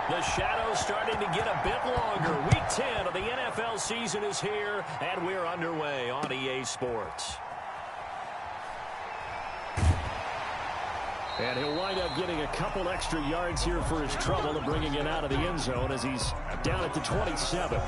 The shadow's starting to get a bit longer. Week 10 of the NFL season is here, and we're underway on EA Sports. And he'll wind up getting a couple extra yards here for his trouble of bringing it out of the end zone as he's down at the 27.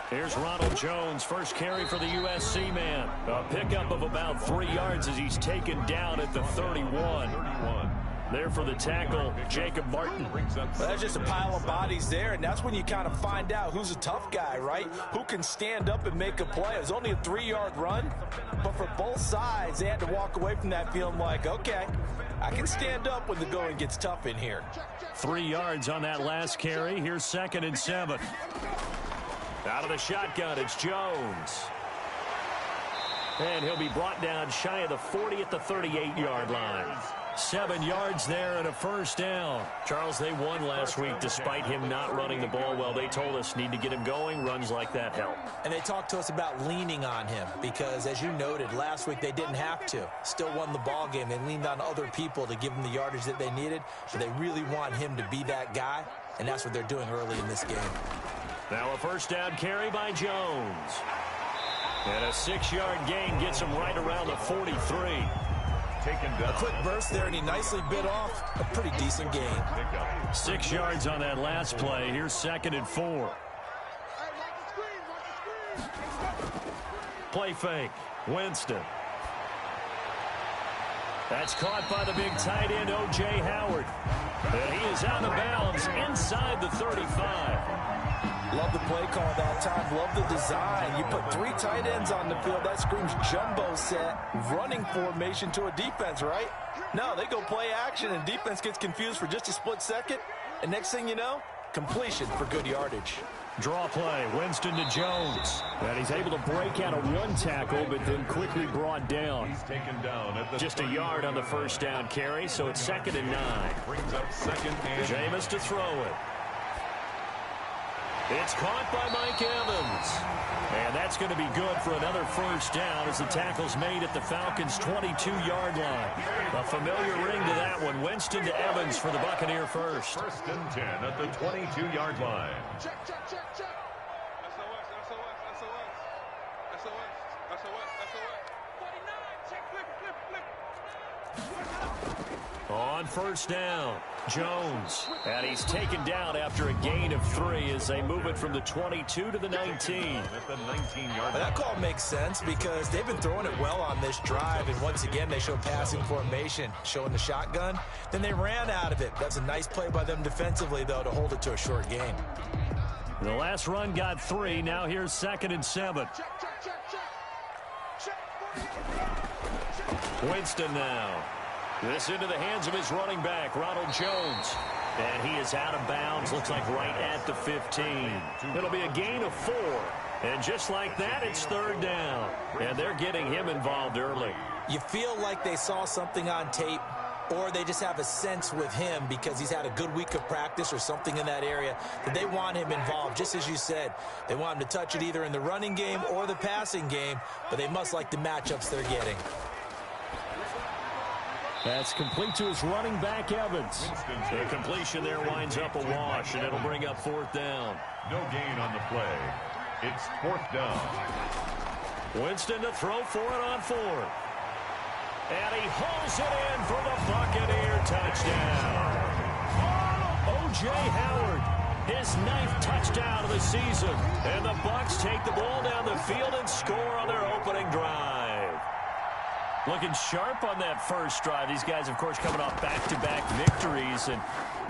Here's Ronald Jones, first carry for the USC man. A pickup of about 3 yards as he's taken down at the 31. There for the tackle, Jacob Martin. Well, that's just a pile of bodies there, and that's when you kind of find out who's a tough guy, right? Who can stand up and make a play. It was only a 3-yard run, but for both sides, they had to walk away from that feeling like, okay, I can stand up when the going gets tough in here. 3 yards on that last carry. Here's 2nd and 7. Out of the shotgun, it's Jones. And he'll be brought down shy of the 40 at the 38-yard line. 7 yards there and a first down. Charles, they won last week despite him not running the ball well. They told us need to get him going. Runs like that help. And they talked to us about leaning on him because, as you noted, last week they didn't have to. Still won the ball game. They leaned on other people to give them the yardage that they needed. But they really want him to be that guy, and that's what they're doing early in this game. Now a first down carry by Jones. And a 6-yard gain gets him right around the 43. A quick burst there, and he nicely bit off a pretty decent gain. 6 yards on that last play. Here's 2nd and 4. Play fake. Winston. That's caught by the big tight end, O.J. Howard. And he is out of bounds inside the 35. Love the play call that time. Love the design. You put 3 tight ends on the field. That screams jumbo set, running formation to a defense, right? No, they go play action, and defense gets confused for just a split second. And next thing you know, completion for good yardage. Draw play. Winston to Jones. And he's able to break out of one tackle, but then quickly brought down. He's taken down at the just a yard on the first down carry, so it's 2nd and 9. Brings up 2nd and Jameis to throw it. It's caught by Mike Evans. And that's going to be good for another first down as the tackle's made at the Falcons' 22-yard line. A familiar ring to that one. Winston to Evans for the Buccaneer first. 1st and 10 at the 22-yard line. Check. On first down, Jones. And he's taken down after a gain of 3 as they move it from the 22 to the 19. At the 19-yard line. That call makes sense because they've been throwing it well on this drive, and once again they show passing formation, showing the shotgun. Then they ran out of it. That's a nice play by them defensively, though, to hold it to a short gain. The last run got 3. Now here's 2nd and 7. Winston now. This into the hands of his running back, Ronald Jones. And he is out of bounds, looks like right at the 15. It'll be a gain of 4. And just like that, it's 3rd down. And they're getting him involved early. You feel like they saw something on tape, or they just have a sense with him because he's had a good week of practice or something in that area that they want him involved. Just as you said, they want him to touch it either in the running game or the passing game, but they must like the matchups they're getting. That's complete to his running back, Evans. The completion there winds up a wash, and it'll bring up 4th down. No gain on the play. It's 4th down. Winston to throw for it on 4. And he hauls it in for the Buccaneer touchdown. O.J. Howard, his 9th touchdown of the season. And the Bucs take the ball down the field and score on their opening drive. Looking sharp on that first drive. These guys, of course, coming off back-to-back victories, and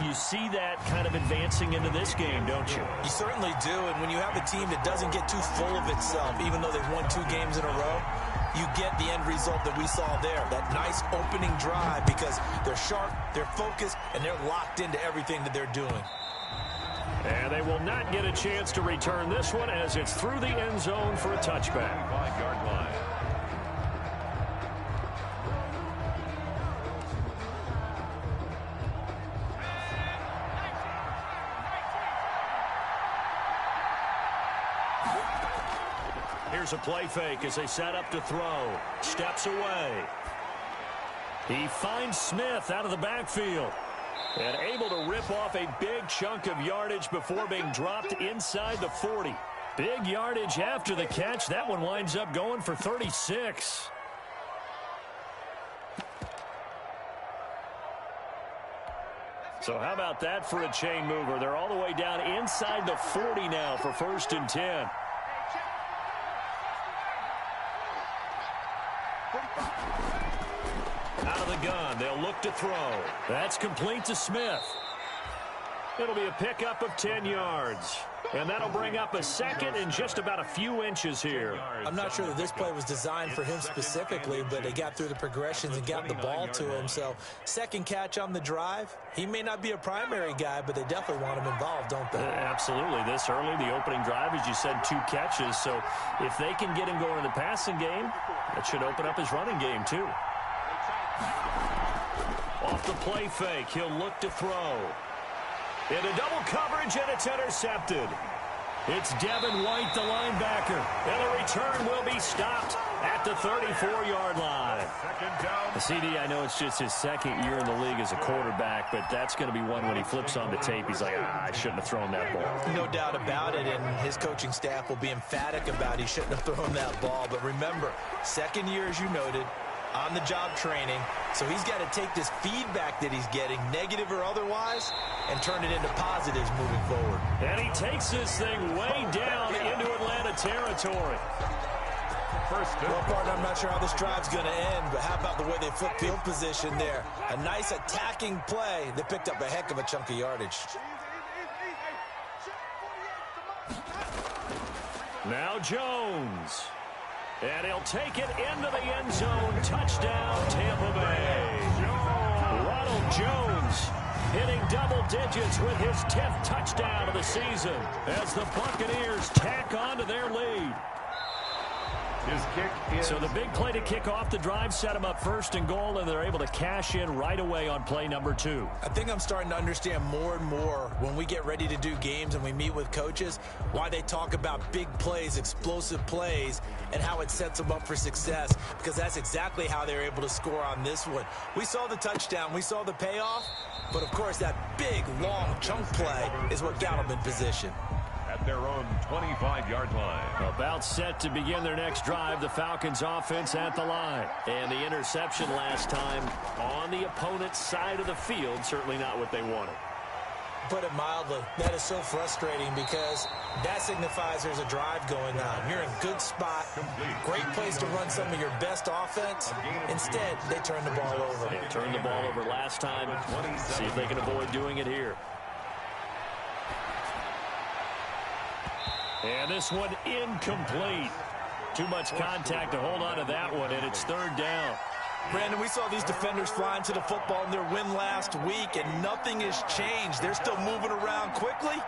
you see that kind of advancing into this game, don't you? You certainly do, and when you have a team that doesn't get too full of itself, even though they've won 2 games in a row, you get the end result that we saw there, that nice opening drive, because they're sharp, they're focused, and they're locked into everything that they're doing. And they will not get a chance to return this one as it's through the end zone for a touchback. 5-yard line. Here's a play fake as they set up to throw. Steps away. He finds Smith out of the backfield. And able to rip off a big chunk of yardage before being dropped inside the 40. Big yardage after the catch. That one winds up going for 36. So how about that for a chain mover? They're all the way down inside the 40 now for 1st and 10. Out of the gun, they'll look to throw. That's complete to Smith. It'll be a pickup of 10 yards. And that'll bring up a second and just about a few inches here. I'm not sure that this play was designed for him specifically, but they got through the progressions and got the ball to him. So, second catch on the drive. He may not be a primary guy, but they definitely want him involved, don't they? Absolutely. This early, the opening drive, as you said, 2 catches. So, if they can get him going in the passing game, that should open up his running game, too. Off the play fake, he'll look to throw. Into double coverage, and it's intercepted. It's Devin White, the linebacker. And the return will be stopped at the 34-yard line. The CD, I know it's just his 2nd year in the league as a quarterback, but that's going to be one when he flips on the tape. He's like, I shouldn't have thrown that ball. No doubt about it, and his coaching staff will be emphatic about he shouldn't have thrown that ball. But remember, 2nd year, as you noted, on-the-job training. So he's got to take this feedback that he's getting, negative or otherwise, and turn it into positives moving forward. And he takes this thing way down into Atlanta territory. Well, partner, I'm not sure how this drive's going to end, but how about the way they flip field position there? A nice attacking play that picked up a heck of a chunk of yardage. Now Jones. And he'll take it into the end zone. Touchdown, Tampa Bay. Ronald Jones hitting double digits with his 10th touchdown of the season as the Buccaneers tack on to their lead. His kick is So the big play to kick off the drive set them up 1st and goal, and they're able to cash in right away on play number 2. I think I'm starting to understand more and more when we get ready to do games and we meet with coaches why they talk about big plays, explosive plays, and how it sets them up for success, because that's exactly how they're able to score on this one. We saw the touchdown, we saw the payoff, but of course that big, long chunk play is what got them in position. at their own 25-yard line. About set to begin their next drive. The Falcons offense at the line. And the interception last time on the opponent's side of the field. Certainly not what they wanted. Put it mildly, that is so frustrating because that signifies there's a drive going on. You're in a good spot, great place to run some of your best offense. Instead, they turn the ball over. They turned the ball over last time. See if they can avoid doing it here. And this one incomplete. Too much contact to hold on to that one, and it's third down. Brandon, we saw these defenders flying to the football in their win last week, and nothing has changed. They're still moving around quickly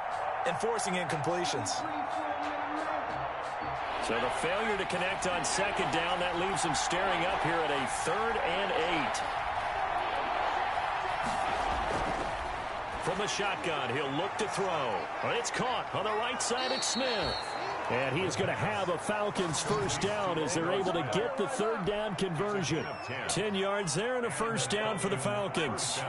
and forcing incompletions. So the failure to connect on second down, that leaves them staring up here at a 3rd and 8. From the shotgun, he'll look to throw. But it's caught on the right side at Smith. And he is going to have a Falcons first down as they're able to get the third down conversion. 10 yards there and a first down for the Falcons.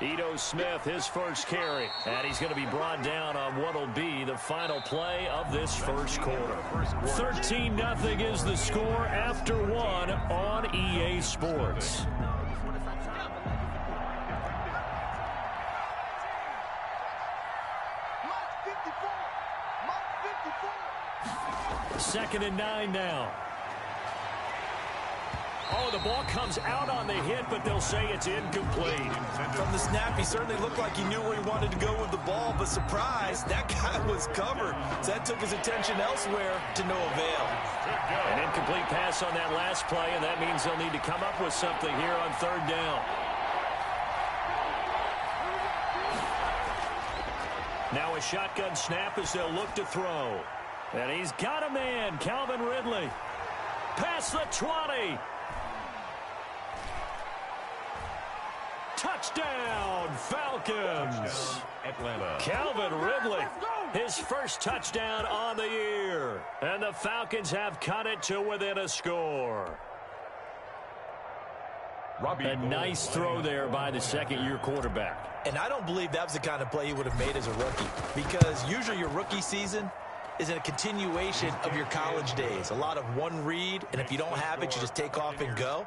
Ito Smith, his first carry. And he's going to be brought down on what will be the final play of this first quarter. 13-0 is the score after one on EA Sports. 2nd and 9 now. Oh, the ball comes out on the hit, but they'll say it's incomplete. From the snap, he certainly looked like he knew where he wanted to go with the ball, but surprise, that guy was covered. So that took his attention elsewhere to no avail. An incomplete pass on that last play, and that means they'll need to come up with something here on 3rd down. Now a shotgun snap as they'll look to throw. And he's got a man, Calvin Ridley. Past the 20. Touchdown, Falcons. Atlanta. Calvin Ridley, his first touchdown on the year. And the Falcons have cut it to within a score. A nice throw there by the second-year quarterback. And I don't believe that was the kind of play he would have made as a rookie, because usually your rookie season is a continuation of your college days. A lot of one read, and if you don't have it, you just take off and go.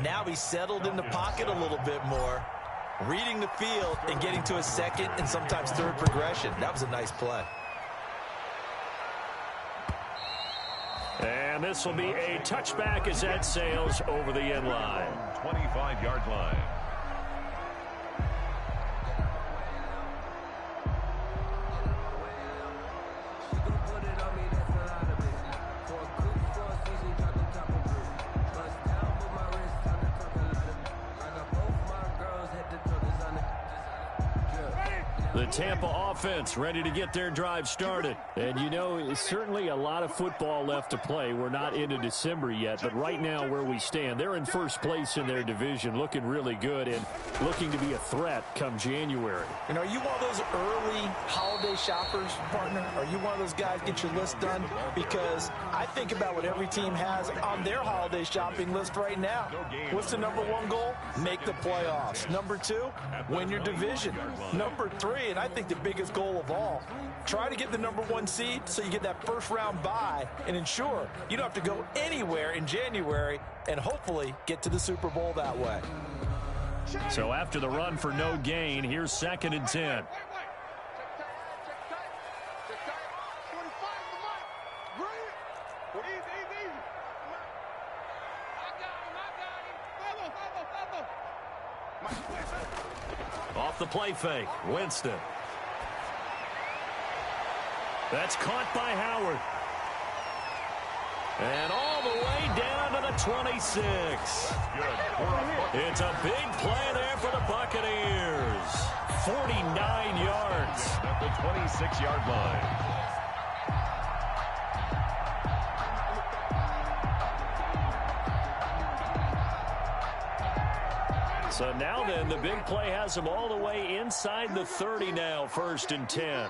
Now he's settled in the pocket a little bit more, reading the field and getting to his second and sometimes third progression. That was a nice play. And this will be a touchback as that sails over the end line. 25-yard line. The Tampa offense ready to get their drive started. And, you know, certainly a lot of football left to play. We're not into December yet, but right now where we stand, they're in first place in their division, looking really good and looking to be a threat come January. And are you one of those early holiday shoppers, partner? Are you one of those guys get your list done? Because I think about what every team has on their holiday shopping list right now. What's the #1 goal? Make the playoffs. #2, win your division. #3, and I think the biggest goal of all, try to get the #1 seed so you get that first-round bye and ensure you don't have to go anywhere in January and hopefully get to the Super Bowl that way. So after the run for no gain, here's 2nd and 10. Off the play fake, Winston. That's caught by Howard. And all the way down to the 26. It's a big play there for the Buccaneers. 49 yards. At the 26-yard line. So now then, the big play has them all the way inside the 30 now, 1st and 10.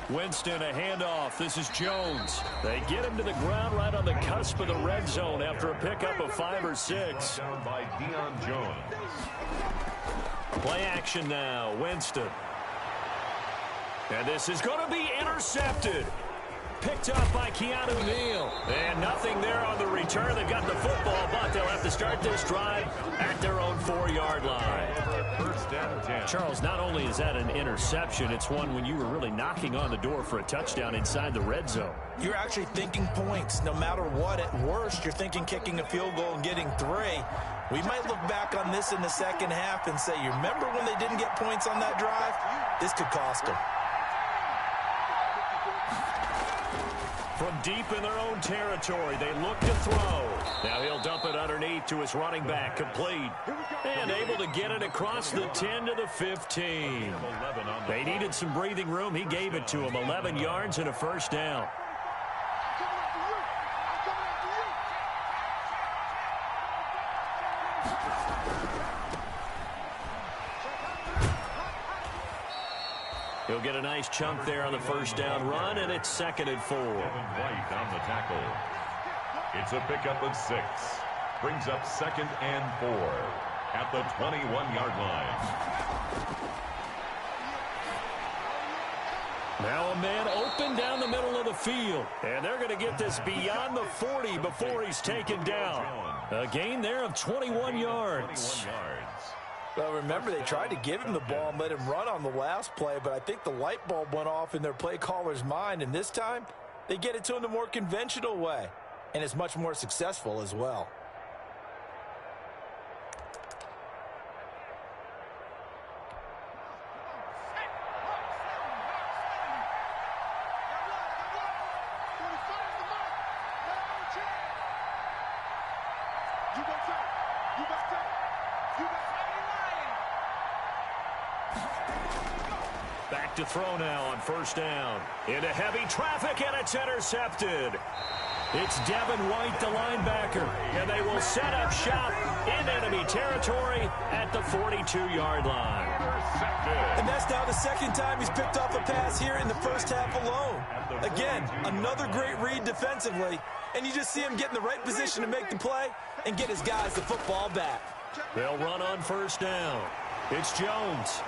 Winston, a handoff. This is Jones. They get him to the ground right on the cusp of the red zone after a pickup of 5 or 6. Down by Deion Jones. Play action now, Winston. And this is going to be intercepted. Picked up by Keanu Neal. And nothing there on the return. They've got the football, but they'll have to start this drive at their own 4-yard line. 1st and 10. Charles, not only is that an interception, it's one when you were really knocking on the door for a touchdown inside the red zone. You're actually thinking points. No matter what, at worst, you're thinking kicking a field goal and getting 3. We might look back on this in the second half and say, you remember when they didn't get points on that drive? This could cost them. From deep in their own territory, they look to throw. Now he'll dump it underneath to his running back, complete. And able to get it across the 10 to the 15. They needed some breathing room. He gave it to him. 11 yards and a 1st down. He'll get a nice chunk there on the 1st down run, and it's 2nd and 4. White on the tackle. It's a pickup of 6. Brings up 2nd and 4 at the 21-yard line. Now a man open down the middle of the field. And they're going to get this beyond the 40 before he's taken down. A gain there of 21 yards. 21 yards. Well, remember, they tried to give him the ball and let him run on the last play, but I think the light bulb went off in their play caller's mind, and this time they get it to him the more conventional way, and it's much more successful as well. Back to throw now on first down. Into heavy traffic, and it's intercepted. It's Devin White, the linebacker, and they will set up shop in enemy territory at the 42-yard line. And that's now the second time he's picked off a pass here in the first half alone. Again, another great read defensively, and you just see him get in the right position to make the play and get his guys the football back. They'll run on first down. It's Jones.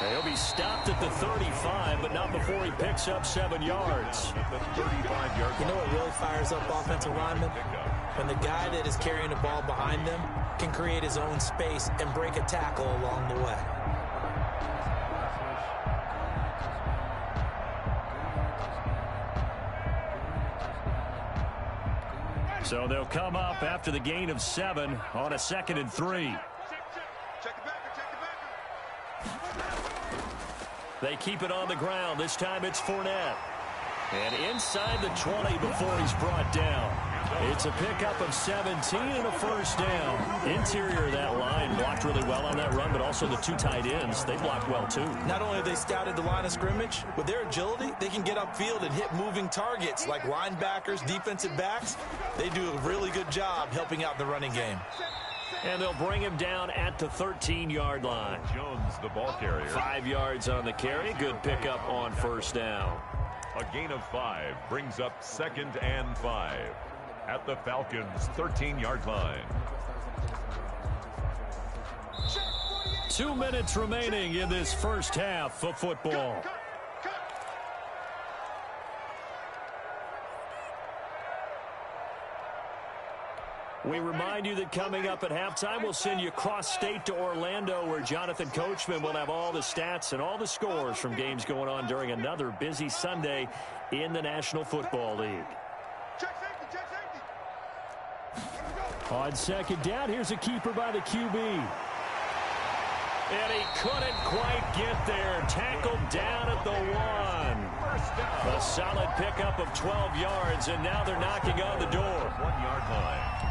He'll be stopped at the 35, but not before he picks up 7 yards. You know what really fires up offensive linemen? When the guy that is carrying the ball behind them can create his own space and break a tackle along the way. So they'll come up after the gain of 7 on a 2nd and 3. They keep it on the ground. This time it's Fournette. And inside the 20 before he's brought down. It's a pickup of 17 and a first down. Interior of that line blocked really well on that run, but also the 2 tight ends, they blocked well too. Not only have they scouted the line of scrimmage, with their agility, they can get upfield and hit moving targets like linebackers, defensive backs. They do a really good job helping out the running game. And they'll bring him down at the 13-yard line. Jones, the ball carrier. 5 yards on the carry. Good pickup on first down. A gain of 5 brings up 2nd and 5 at the Falcons' 13-yard line. 2 minutes remaining in this first half of football. We remind you that coming up at halftime, we'll send you cross-state to Orlando, where Jonathan Coachman will have all the stats and all the scores from games going on during another busy Sunday in the National Football League. On second down, here's a keeper by the QB. And he couldn't quite get there. Tackled down at the 1. A solid pickup of 12 yards, and now they're knocking on the door. 1-yard line.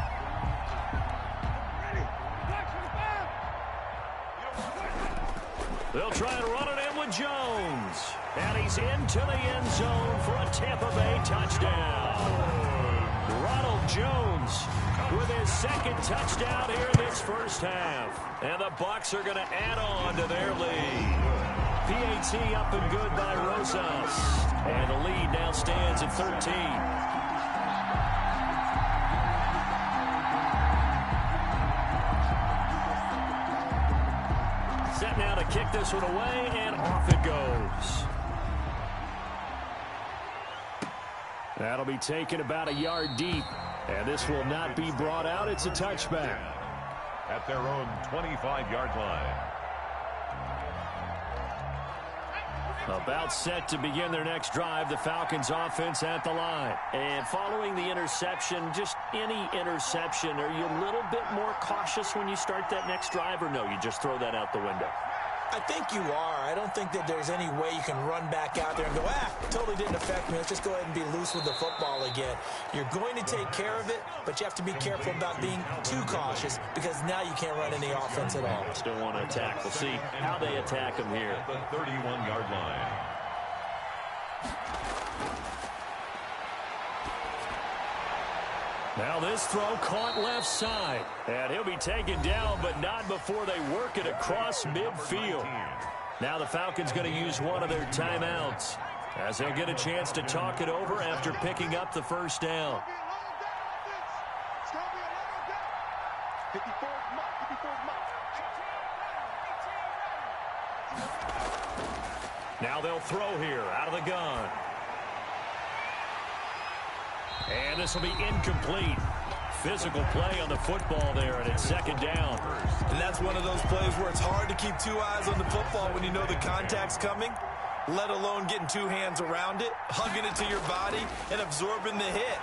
They'll try and run it in with Jones. And he's into the end zone for a Tampa Bay touchdown. Ronald Jones with his 2nd touchdown here in this first half. And the Bucs are going to add on to their lead. PAT up and good by Rosas. And the lead now stands at 13. Set now to kick this one away, and off it goes. That'll be taken about a yard deep, and this will not be brought out. It's a touchback. At their own 25-yard line. About set to begin their next drive, the Falcons offense at the line. And following the interception, just any interception, are you a little bit more cautious when you start that next drive, or no, you just throw that out the window? I think you are. I don't think that there's any way you can run back out there and go, totally didn't affect me. Let's just go ahead and be loose with the football again. You're going to take care of it, but you have to be careful about being too cautious, because now you can't run any offense at all. Still want to attack. We'll see how they attack them here. The 31-yard line. Now this throw caught left side. And he'll be taken down, but not before they work it across midfield. Now the Falcons going to use one of their timeouts, as they'll get a chance to talk it over after picking up the first down. Now they'll throw here out of the gun. And this will be incomplete. physical play on the football there, and it's second down. And that's one of those plays where it's hard to keep two eyes on the football when you know the contact's coming, let alone getting two hands around it, hugging it to your body, and absorbing the hit.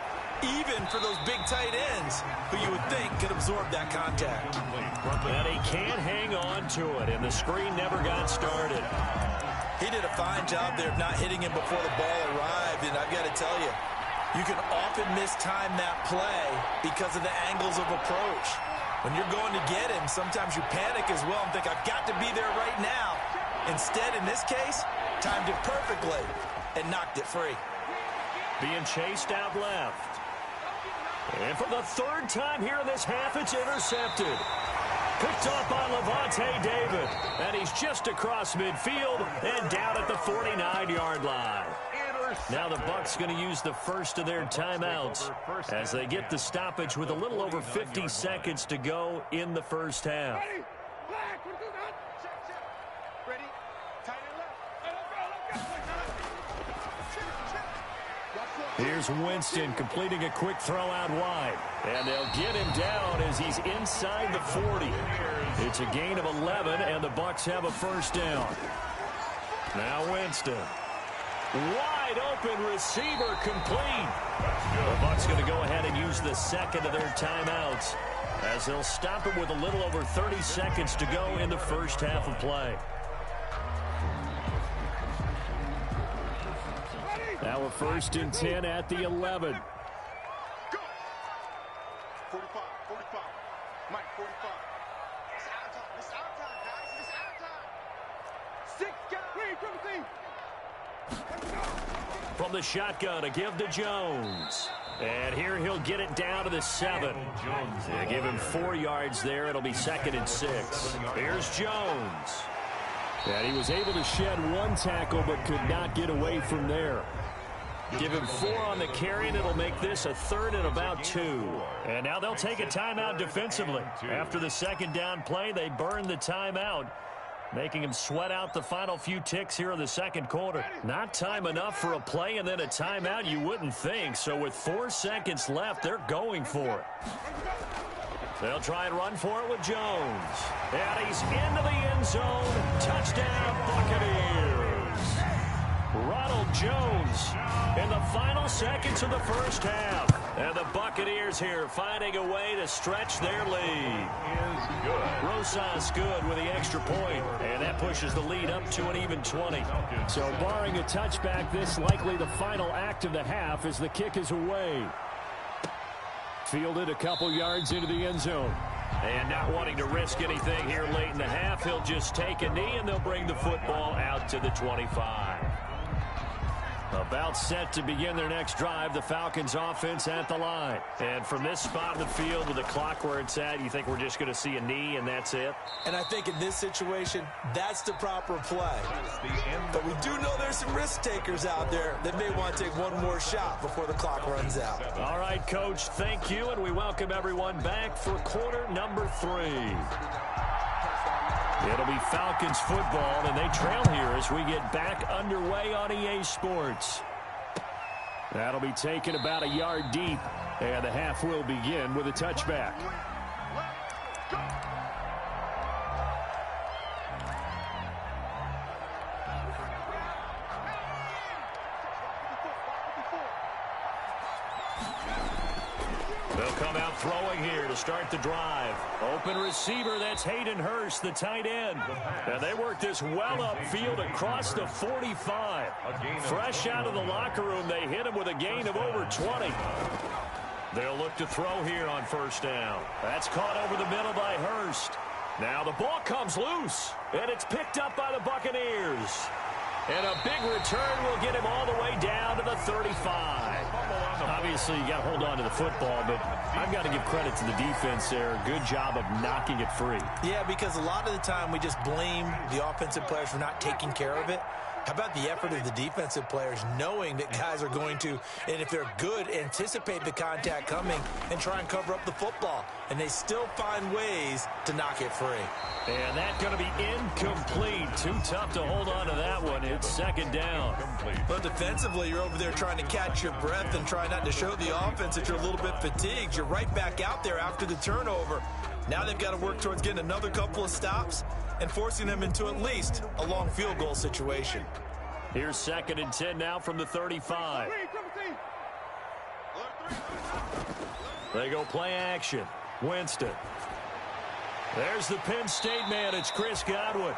Even for those big tight ends who you would think could absorb that contact. And he can't hang on to it, and the screen never got started. He did a fine job there of not hitting him before the ball arrived, and I've got to tell you, you can often mistime that play because of the angles of approach. When you're going to get him, sometimes you panic as well and think, I've got to be there right now. Instead, in this case, timed it perfectly and knocked it free. Being chased out left. And for the third time here in this half, it's intercepted. Picked off by Levante David. And he's just across midfield and down at the 49-yard line. Now the Bucs going to use the first of their timeouts as they get the stoppage with a little over 50 seconds to go in the first half. Here's Winston completing a quick throw out wide. And they'll get him down as he's inside the 40. It's a gain of 11, and the Bucs have a first down. Now Winston. Wide open receiver complete. The Bucs going to go ahead and use the second of their timeouts as they'll stop it with a little over 30 seconds to go in the first half of play. Now a first and 10 at the 11. Go. 45, 45. Mike, 45. It's our time. It's our time, guys. It's our time. 6 guys. From the shotgun, a give to Jones. And here he'll get it down to the 7. They give him 4 yards there. It'll be second and 6. Here's Jones. And he was able to shed 1 tackle but could not get away from there. Give him 4 on the carry, and it'll make this a third and about 2. And now they'll take a timeout defensively. After the second down play, they burn the timeout, making him sweat out the final few ticks here in the second quarter. Not time enough for a play and then a timeout, you wouldn't think. So with 4 seconds left, they're going for it. They'll try and run for it with Jones. And he's into the end zone. Touchdown, Buccaneers. Ronald Jones in the final seconds of the first half. And the Buccaneers here finding a way to stretch their lead. Rosas good with the extra point, and that pushes the lead up to an even 20. So barring a touchback, this likely the final act of the half as the kick is away. Fielded a couple yards into the end zone. And not wanting to risk anything here late in the half, he'll just take a knee, and they'll bring the football out to the 25. About set to begin their next drive, the Falcons offense at the line. And from this spot in the field with the clock where it's at, you think we're just going to see a knee and that's it? And I think in this situation, that's the proper play. But we do know there's some risk takers out there that may want to take one more shot before the clock runs out. All right, Coach, thank you, and we welcome everyone back for quarter number 3. It'll be Falcons football, and they trail here as we get back underway on EA Sports. That'll be taken about a yard deep, and the half will begin with a touchback. They'll come out throwing here to start the drive. Open receiver, that's Hayden Hurst, the tight end. And they work this well upfield across the 45. Fresh out of the locker room, they hit him with a gain of over 20. They'll look to throw here on first down. That's caught over the middle by Hurst. Now the ball comes loose, and it's picked up by the Buccaneers. And a big return will get him all the way down to the 35. Obviously, you got to hold on to the football, but I've got to give credit to the defense there. Good job of knocking it free. Yeah, because a lot of the time we just blame the offensive players for not taking care of it. How about the effort of the defensive players knowing that guys are going to, and if they're good, anticipate the contact coming and try and cover up the football. And they still find ways to knock it free. And that's going to be incomplete. Too tough to hold on to that one. It's second down. But defensively, you're over there trying to catch your breath and try not to show the offense that you're a little bit fatigued. You're right back out there after the turnover. Now they've got to work towards getting another couple of stops and forcing them into at least a long field goal situation. Here's 2nd and 10 now from the 35. They go play action. Winston. There's the Penn State man. It's Chris Godwin.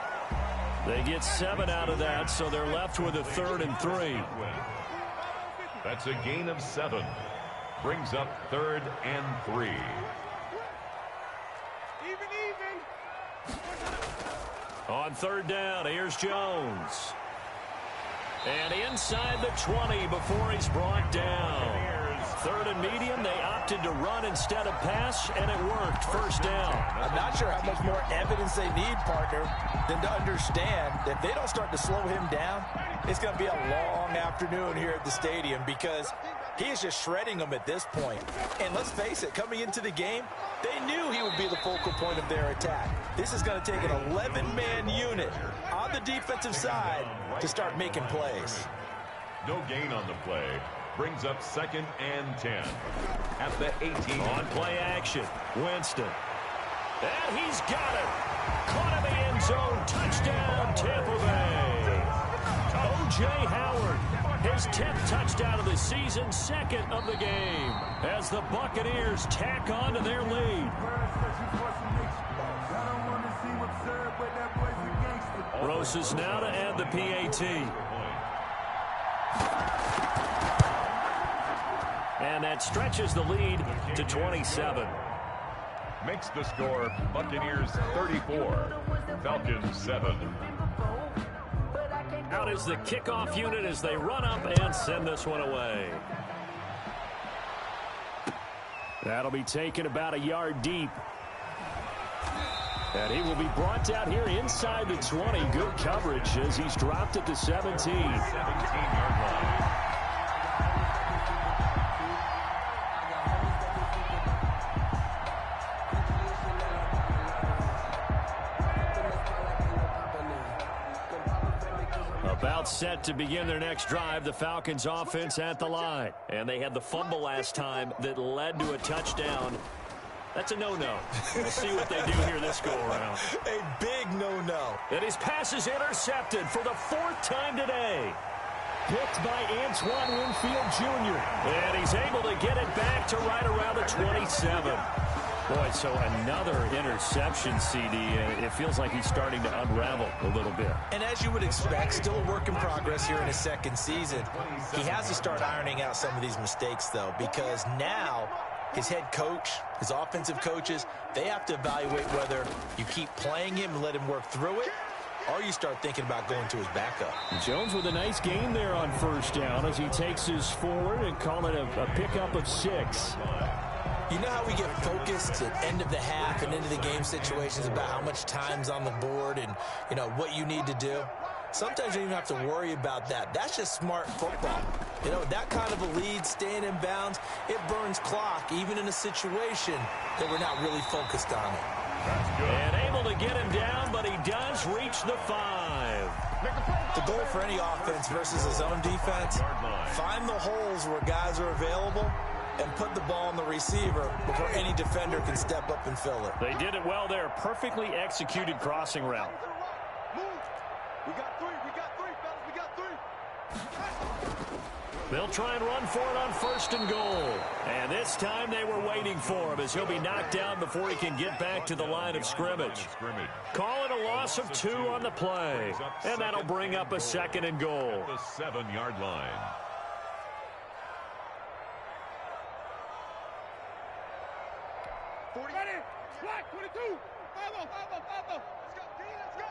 They get 7 out of that, so they're left with a 3rd and 3. That's a gain of 7. Brings up 3rd and 3. On 3rd down, here's Jones. And inside the 20 before he's brought down. 3rd and medium, they opted to run instead of pass, and it worked. 1st down. I'm not sure how much more evidence they need, partner, than to understand that if they don't start to slow him down, it's going to be a long afternoon here at the stadium because he is just shredding them at this point. And let's face it, coming into the game, they knew he would be the focal point of their attack. This is going to take an 11-man unit on the defensive side to start making plays. No gain on the play. Brings up 2nd and 10. At the 18. On play action, Winston. And he's got it. Caught in the end zone. Touchdown, Tampa Bay. O.J. Howard, his 10th touchdown of the season, 2nd of the game, as the Buccaneers tack on to their lead. Rosas now to add the PAT. And that stretches the lead to 27. Makes the score Buccaneers 34, Falcons 7. Out is the kickoff unit as they run up and send this one away. That'll be taken about a yard deep. And he will be brought down here inside the 20. Good coverage as he's dropped it to 17. 17-yard line. About set to begin their next drive, the Falcons offense at the line. And they had the fumble last time that led to a touchdown. That's a no-no. We'll see what they do here this go-around. A big no-no. And his pass is intercepted for the 4th time today. Picked by Antoine Winfield Jr. And he's able to get it back to right around the 27. Boy, so another interception, CD, and it feels like he's starting to unravel a little bit. And as you would expect, still a work in progress here in his 2nd season. He has to start ironing out some of these mistakes, though, because now his head coach, his offensive coaches, they have to evaluate whether you keep playing him and let him work through it, or you start thinking about going to his backup. Jones with a nice gain there on 1st down as he takes his forward and call it a pickup of 6. You know how we get focused at end of the half and into the game situations about how much time's on the board and, you know, what you need to do? Sometimes you don't even have to worry about that. That's just smart football. You know, that kind of a lead, staying in bounds, it burns clock, even in a situation that we're not really focused on it. That's good. And able to get him down, but he does reach the 5. The goal for any offense versus his own defense, find the holes where guys are available and put the ball on the receiver before any defender can step up and fill it. They did it well there. Perfectly executed crossing route. We got 3, fellas, we got 3. They'll try and run for it on 1st and goal. And this time they were waiting for him as he'll be knocked down before he can get back to the line of scrimmage. Call it a loss of 2 on the play. And that'll bring up a 2nd and goal. The 7-yard line. Ready? Flag 22. 5-0. Let's go, D. Let's go.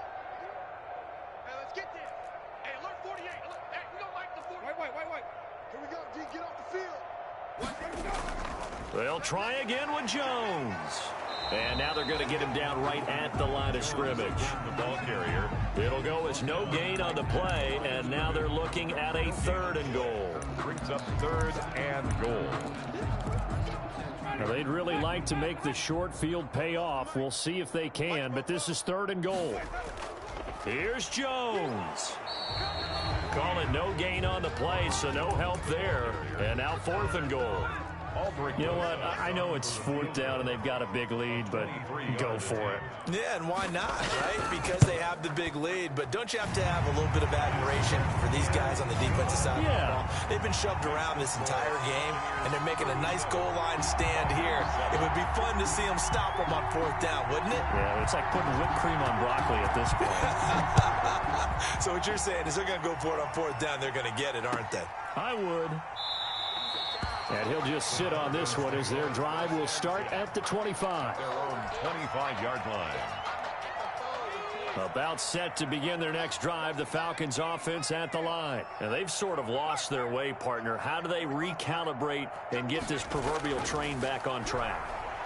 Hey, let's get there. Hey, alert 48. Alert. Hey, we don't like the 40. Wait. Here we go, D. Get off the field. Here we go. They'll try again with Jones. And now they're going to get him down right at the line of scrimmage. The ball carrier. It'll go as There's no gain on the play, and now they're looking at a 3rd and goal. Brings up 3rd and goal. Now, they'd really like to make the short field pay off. We'll see if they can, but this is 3rd and goal. Here's Jones. Call it no gain on the play, so no help there. And now 4th and goal. You know what? I know it's 4th down and they've got a big lead, but go for it. Yeah, and why not, right? Because they have the big lead. But don't you have to have a little bit of admiration for these guys on the defensive side of the ball? They've been shoved around this entire game, and they're making a nice goal line stand here. It would be fun to see them stop them on 4th down, wouldn't it? Yeah, it's like putting whipped cream on broccoli at this point. So what you're saying is they're going to go for it on 4th down. They're going to get it, aren't they? I would. And he'll just sit on this one as their drive will start at the 25. Their own 25-yard line. About set to begin their next drive, the Falcons offense at the line. Now, they've sort of lost their way, partner. How do they recalibrate and get this proverbial train back on track?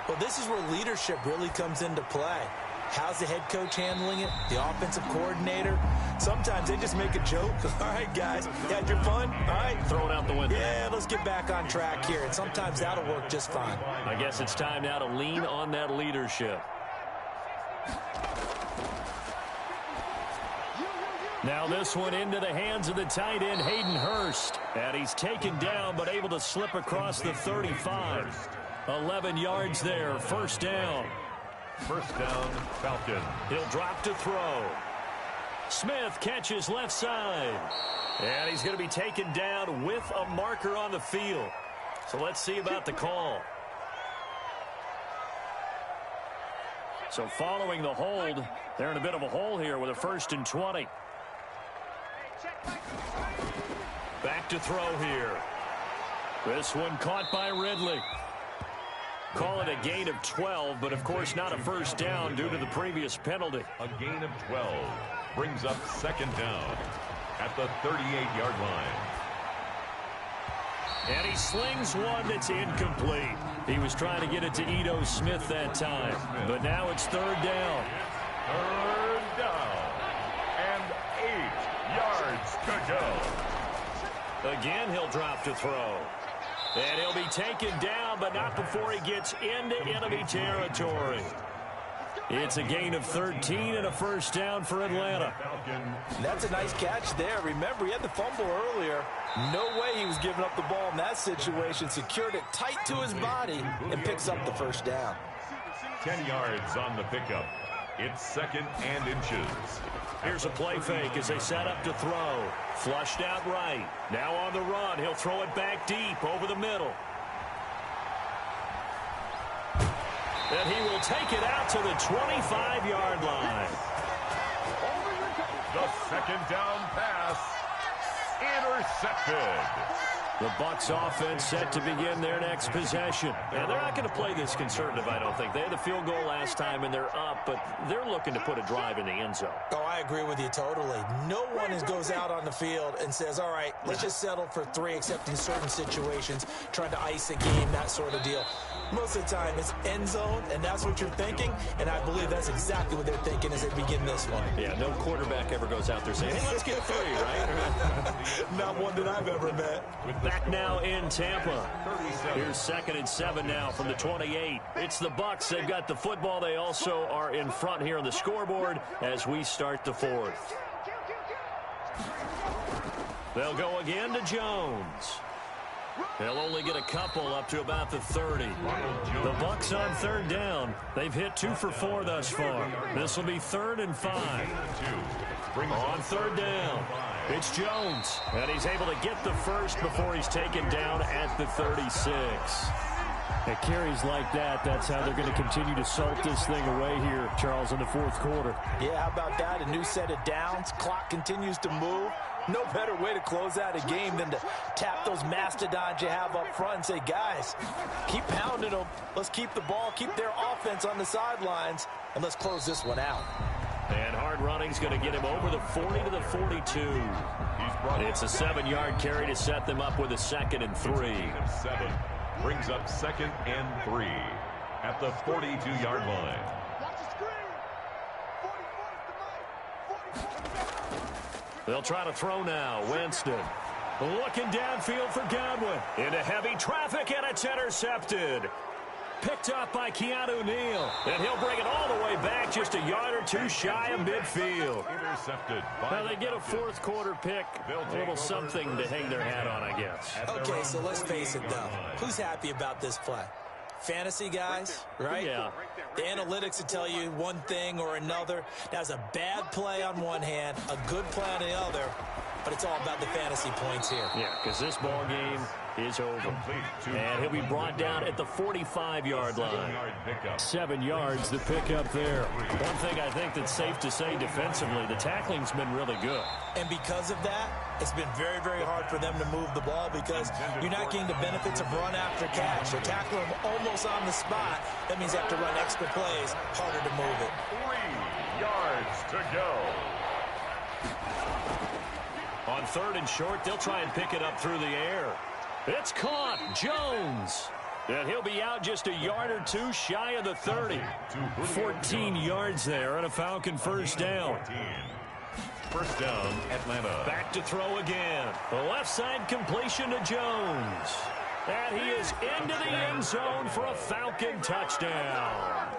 Well, this is where leadership really comes into play. How's the head coach handling it? The offensive coordinator? Sometimes they just make a joke. All right, guys, you had your fun? All right. Throw it out the window. Yeah, let's get back on track here. And sometimes that'll work just fine. I guess it's time now to lean on that leadership. Now this one into the hands of the tight end, Hayden Hurst. And he's taken down but able to slip across the 35. 11 yards there, 1st down. 1st down, Falcon. He'll drop to throw. Smith catches left side. And he's going to be taken down with a marker on the field. So let's see about the call. So following the hold, they're in a bit of a hole here with a 1st and 20. Back to throw here. This one caught by Ridley. Call it a gain of 12, but of course not a 1st down due to the previous penalty. A gain of 12 brings up 2nd down at the 38-yard line. And he slings one that's incomplete. He was trying to get it to Ito Smith that time, but now it's 3rd down. 3rd down and 8 yards to go. Again, he'll drop to throw. And he'll be taken down, but not before he gets into enemy territory. It's a gain of 13 and a 1st down for Atlanta. That's a nice catch there. Remember, he had the fumble earlier. No way he was giving up the ball in that situation. Secured it tight to his body and picks up the 1st down. 10 yards on the pickup. It's 2nd and inches. Here's a play fake as they set up to throw. Flushed out right. Now on the run. He'll throw it back deep over the middle. And he will take it out to the 25-yard line. The 2nd down pass intercepted. The Bucs offense set to begin their next possession. And they're not going to play this conservative, I don't think. They had the field goal last time, and they're up, but they're looking to put a drive in the end zone. Oh, I agree with you totally. No one goes out on the field and says, all right, let's just settle for 3, except in certain situations, trying to ice a game, that sort of deal. Most of the time, it's end zone, and that's what you're thinking, and I believe that's exactly what they're thinking as they begin this one. Yeah, no quarterback ever goes out there saying, hey, let's get 3, right? Not one that I've ever met. Back now in Tampa. Here's 2nd and 7 now from the 28. It's the Bucs. They've got the football. They also are in front here on the scoreboard as we start the 4th. They'll go again to Jones. They'll only get a couple up to about the 30. The Bucs on 3rd down. They've hit 2 for 4 thus far. This will be 3rd and 5. On 3rd down, it's Jones. And he's able to get the 1st before he's taken down at the 36. At carries like that, that's how they're going to continue to salt this thing away here, Charles, in the 4th quarter. Yeah, how about that? A new set of downs. Clock continues to move. No better way to close out a game than to tap those mastodons you have up front and say, guys, keep pounding them. Let's keep the ball, keep their offense on the sidelines, and let's close this one out. And hard running's going to get him over the 40 to the 42. It's a 7-yard carry to set them up with a 2nd and 3. 7 brings up 2nd and 3 at the 42-yard line. They'll try to throw now. Winston looking downfield for Godwin. Into heavy traffic, and it's intercepted. Picked up by Keanu Neal. And he'll bring it all the way back just a yard or two shy of midfield. Intercepted. Now they get a fourth quarter pick. A little something to hang their hat on, I guess. Okay, so let's face it, though. Who's happy about this play? Fantasy guys, right? Yeah. The analytics will tell you one thing or another. That's a bad play on one hand, a good play on the other, but it's all about the fantasy points here. Yeah, because this ball game is over. And he'll be brought down at the 45-yard line. 7 yards, the pickup there. One thing I think that's safe to say defensively, the tackling's been really good. And because of that, it's been very, very hard for them to move the ball because you're not getting the benefits of run after catch. They tackle them almost on the spot. That means they have to run extra plays, harder to move it. 3 yards to go. On 3rd and short, they'll try and pick it up through the air. It's caught. Jones. And he'll be out just a yard or two shy of the 30. 14 yards there and a Falcon first down. First down, Atlanta. Back to throw again. The left side completion to Jones. And he is into the end zone for a Falcon touchdown.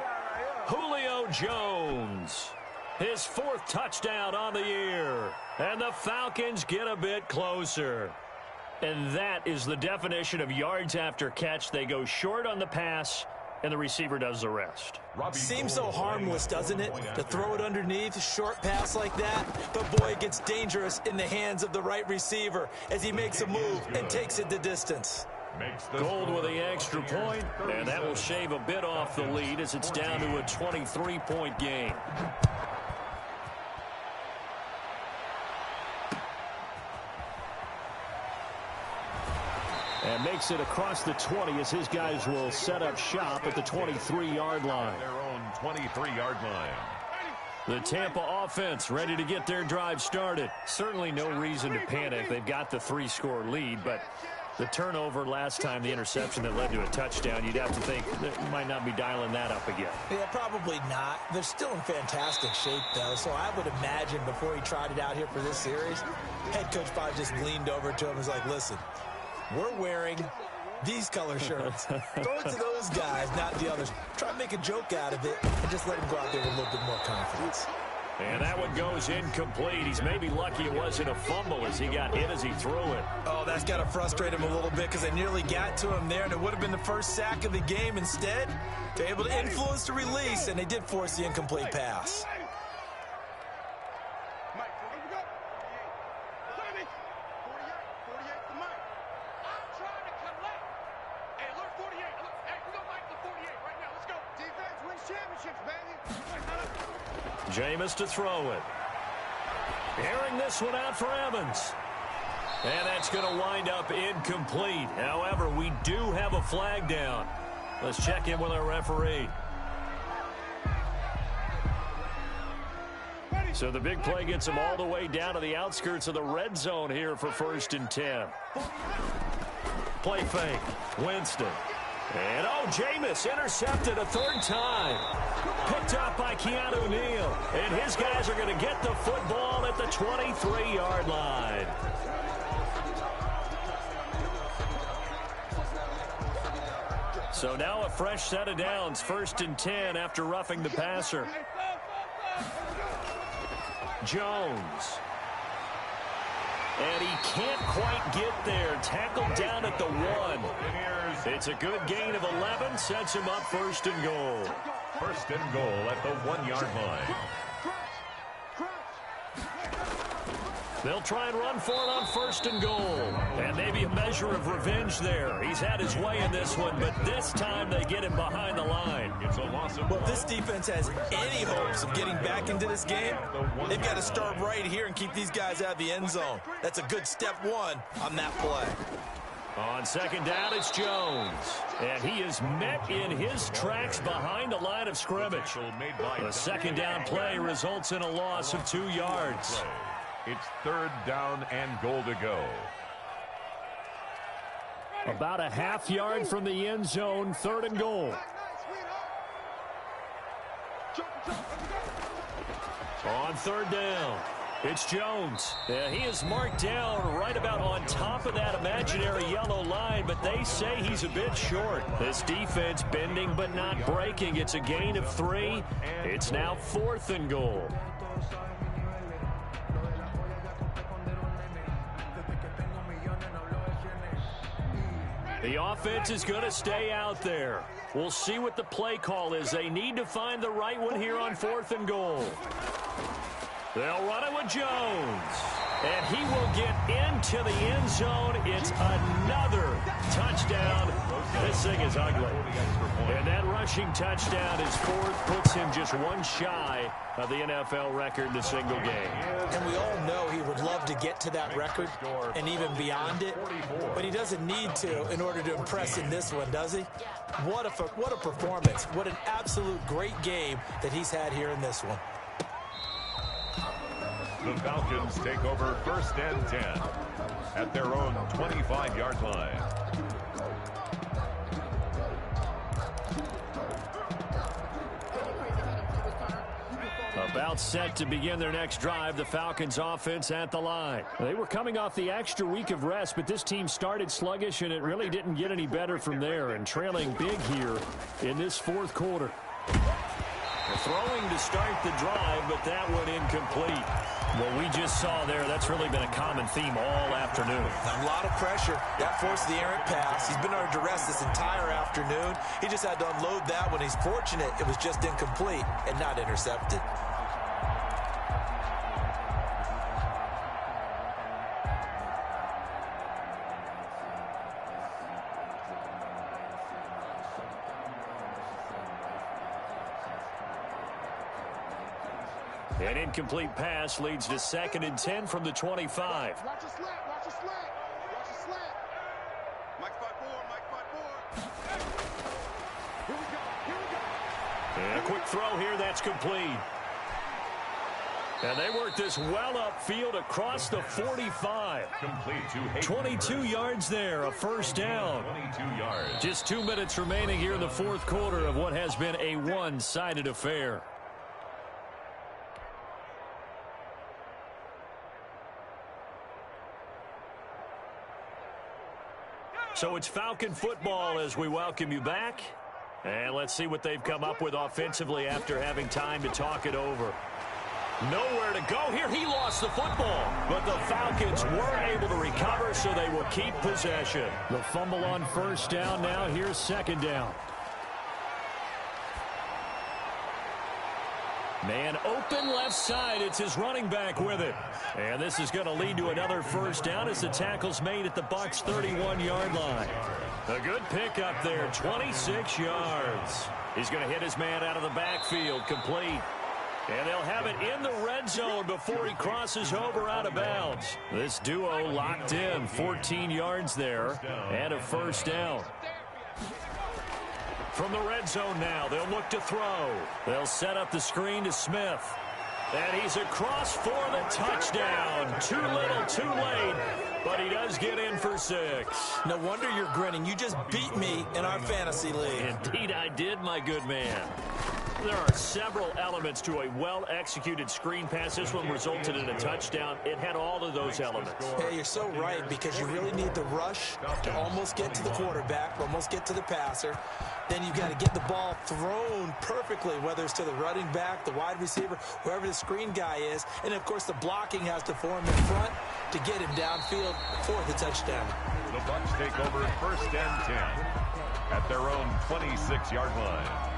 Julio Jones. His 4th touchdown on the year. And the Falcons get a bit closer. And that is the definition of yards after catch. They go short on the pass, and the receiver does the rest. Seems so harmless, doesn't it? To throw it underneath, a short pass like that. But, boy, it gets dangerous in the hands of the right receiver as he makes a move and takes it the distance. Gold with the extra point, and that will shave a bit off the lead as it's down to a 23-point game. And makes it across the 20 as his guys will set up shop at the 23-yard line. Their own 23-yard line. The Tampa offense ready to get their drive started. Certainly no reason to panic. They've got the 3-score lead, but the turnover last time, the interception that led to a touchdown, you'd have to think that you might not be dialing that up again. Yeah, probably not. They're still in fantastic shape, though, so I would imagine before he tried it out here for this series, head coach probably just leaned over to him and was like, listen, we're wearing these color shirts. Throw it to those guys, not the others. Try to make a joke out of it and just let him go out there with a little bit more confidence. And that one goes incomplete. He's maybe lucky it wasn't a fumble as he got hit as he threw it. Oh, that's got to frustrate him a little bit because they nearly got to him there, and it would have been the first sack of the game. Instead, they're able to influence the release, and they did force the incomplete pass. Jameis to throw it. Airing this one out for Evans. And that's going to wind up incomplete. However, we do have a flag down. Let's check in with our referee. So the big play gets him all the way down to the outskirts of the red zone here for 1st and 10. Play fake. Winston. And, Jameis intercepted a 3rd time. Picked up by Keanu Neal. And his guys are going to get the football at the 23-yard line. So now a fresh set of downs. 1st and 10 after roughing the passer. Jones. And he can't quite get there. Tackled down at the 1. It's a good gain of 11. Sets him up 1st and goal. 1st and goal at the 1-yard line. They'll try and run for it on 1st and goal. And maybe a measure of revenge there. He's had his way in this one, but this time they get him behind the line. It's a loss of Well, if this defense has any hopes of getting back into this game, they've got to start right here and keep these guys out of the end zone. That's a good step 1 on that play. On 2nd down, it's Jones. And he is met in his tracks behind the line of scrimmage. The 2nd down play results in a loss of 2 yards. It's 3rd down and goal to go. About a half yard from the end zone, 3rd and goal. On 3rd down, It's Jones. Yeah, he is marked down right about on top of that imaginary yellow line, but they say he's a bit short. This defense bending but not breaking. It's a gain of 3. It's now 4th and goal. The offense is going to stay out there. We'll see what the play call is. They need to find the right one here on 4th and goal. They'll run it with Jones. And he will get into the end zone. It's another touchdown. This thing is ugly. And that rushing touchdown is 4th, puts him just one shy of the NFL record in a single game. And we all know he would love to get to that record and even beyond it, but he doesn't need to in order to impress in this one, does he? What a performance. What an absolute great game that he's had here in this one. The Falcons take over 1st and 10 at their own 25-yard line. About set to begin their next drive, the Falcons offense at the line. They were coming off the extra week of rest, but this team started sluggish, and it really didn't get any better from there, and trailing big here in this 4th quarter. They're throwing to start the drive, but that went incomplete. What we just saw there, that's really been a common theme all afternoon. A lot of pressure. That forced the errant pass. He's been under duress this entire afternoon. He just had to unload that one. He's fortunate it was just incomplete and not intercepted. An incomplete pass leads to 2nd and 10 from the 25. Watch a slant, watch a slant, watch a slant. Mike 5-4, Mike 5-4. Here we go. And a quick throw here, that's complete. And they work this well upfield across the 45. Complete to 22 yards there, a 1st down. 22 yards. Just 2 minutes remaining here in the 4th quarter of what has been a one-sided affair. So it's Falcon football as we welcome you back. And let's see what they've come up with offensively after having time to talk it over. Nowhere to go here. He lost the football. But the Falcons were able to recover, so they will keep possession. The fumble on 1st down now. Here's 2nd down. Man open left side. It's his running back with it. And this is going to lead to another 1st down as the tackle's made at the Bucs' 31-yard line. A good pickup there, 26 yards. He's going to hit his man out of the backfield, complete. And they'll have it in the red zone before he crosses over out of bounds. This duo locked in, 14 yards there, and a 1st down. From the red zone now, they'll look to throw. They'll set up the screen to Smith. And he's across for the touchdown. Too little, too late. But he does get in for 6. No wonder you're grinning. You just beat me in our fantasy league. Indeed I did, my good man. There are several elements to a well-executed screen pass. This one resulted in a touchdown. It had all of those elements. Yeah, you're so right, because you really need the rush to almost get to the quarterback, almost get to the passer. Then you've got to get the ball thrown perfectly, whether it's to the running back, the wide receiver, whoever the screen guy is. And, of course, the blocking has to form in front to get him downfield for the touchdown. The Bucs take over 1st and 10 at their own 26-yard line.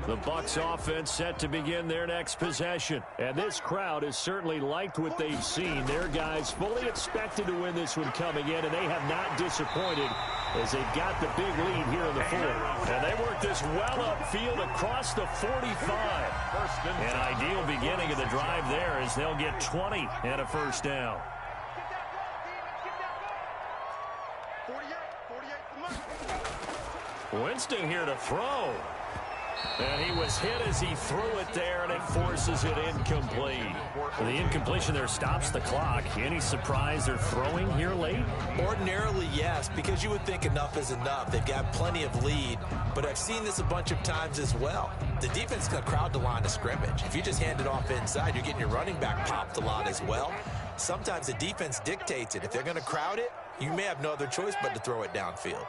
The Bucs offense set to begin their next possession. And this crowd has certainly liked what they've seen. Their guys fully expected to win this one coming in, and they have not disappointed as they've got the big lead here in the 4th. And they work this well upfield across the 45. An ideal beginning of the drive there as they'll get 20 and a 1st down. Winston here to throw. And he was hit as he threw it there, and it forces it incomplete. The incompletion there stops the clock. Any surprise they're throwing here late? Ordinarily, yes, because you would think enough is enough. They've got plenty of lead, but I've seen this a bunch of times as well. The defense is going to crowd the line of scrimmage. If you just hand it off inside, you're getting your running back popped a lot as well. Sometimes the defense dictates it. If they're going to crowd it, you may have no other choice but to throw it downfield.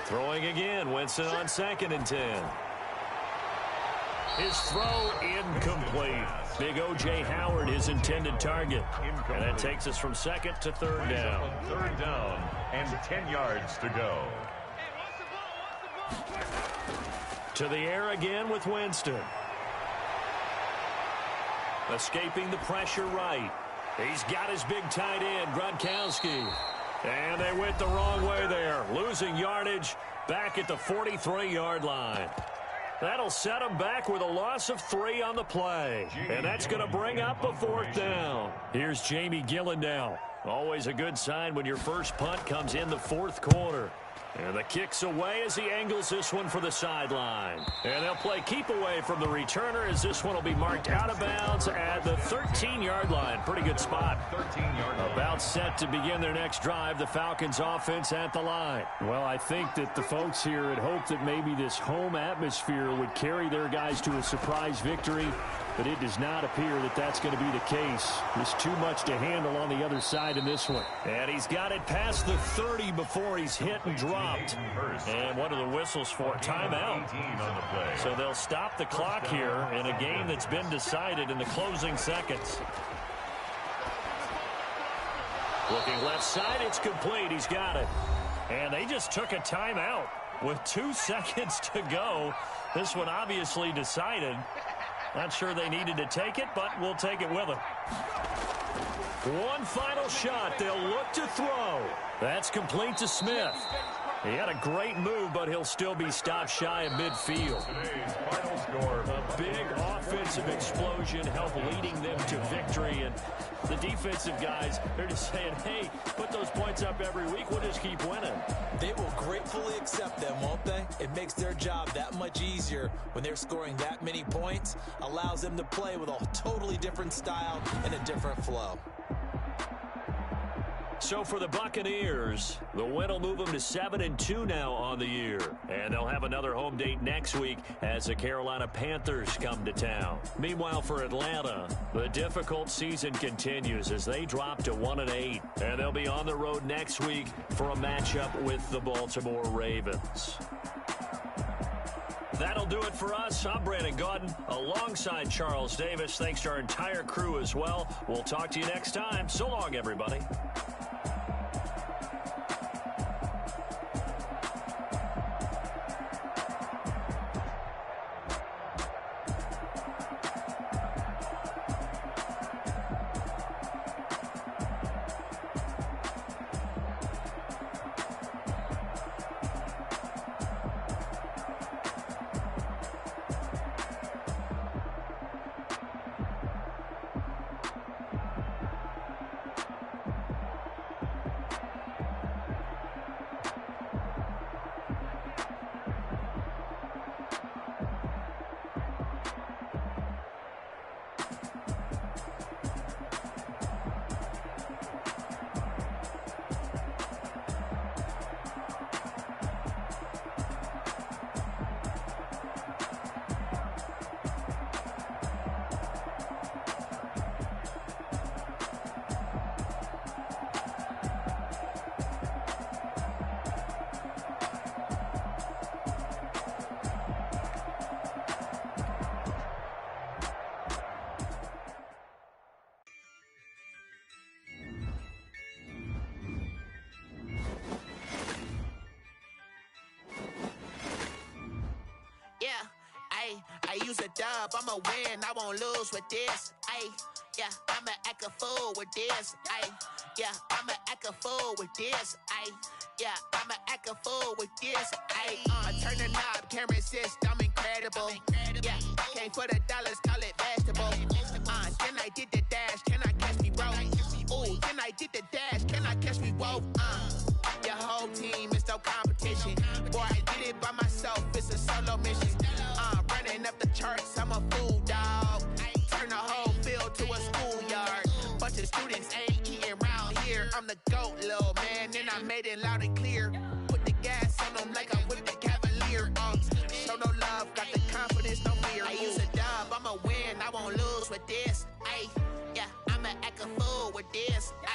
Throwing again, Winston on 2nd and 10. His throw incomplete. Big O.J. Howard, his intended target. And that takes us from 2nd to 3rd down. 3rd down and 10 yards to go. To the air again with Winston. Escaping the pressure right. He's got his big tight end, Gronkowski. And they went the wrong way there. Losing yardage back at the 43-yard line. That'll set them back with a loss of 3 on the play. And that's going to bring up a 4th down. Here's Jamie Gillen now. Always a good sign when your first punt comes in the 4th quarter. And the kick's away as he angles this one for the sideline. And they'll play keep away from the returner as this one will be marked out of bounds at the 13-yard line. Pretty good spot. 13-yard line. About set to begin their next drive, the Falcons offense at the line. Well, I think that the folks here had hoped that maybe this home atmosphere would carry their guys to a surprise victory, but it does not appear that that's going to be the case. There's too much to handle on the other side in this one. And he's got it past the 30 before he's hit and dropped. And what are the whistles for? Timeout. So they'll stop the clock here in a game that's been decided in the closing seconds. Looking left side, it's complete. He's got it. And they just took a timeout with 2 seconds to go. This one obviously decided. Not sure they needed to take it, but we'll take it with them. One final shot. They'll look to throw. That's complete to Smith. He had a great move, but he'll still be stopped shy of midfield. Today's final score. A big offensive explosion helped leading them to victory. And the defensive guys, they're just saying, hey, put those points up every week. We'll just keep winning. They will gratefully accept them, won't they? It makes their job that much easier when they're scoring that many points. Allows them to play with a totally different style and a different flow. So for the Buccaneers, the win will move them to 7-2 now on the year. And they'll have another home date next week as the Carolina Panthers come to town. Meanwhile, for Atlanta, the difficult season continues as they drop to 1-8. And they'll be on the road next week for a matchup with the Baltimore Ravens. That'll do it for us. I'm Brandon Gaudin alongside Charles Davis. Thanks to our entire crew as well. We'll talk to you next time. So long, everybody. I use a dub, I'ma win, I won't lose with this. Yeah, I'ma act a fool with this. Yeah, I'ma act a fool with this. Yeah, I'ma act a fool with this. I turn the knob, can't resist, I'm incredible. Yeah, came for the dollars, call it vegetable. Then I did the dash, can I catch me, bro? Ooh, then I did the dash, can I catch me, whoa? Your whole team is no competition. Boy, I did it by myself, it's a mission. Running up the charts, I'm a fool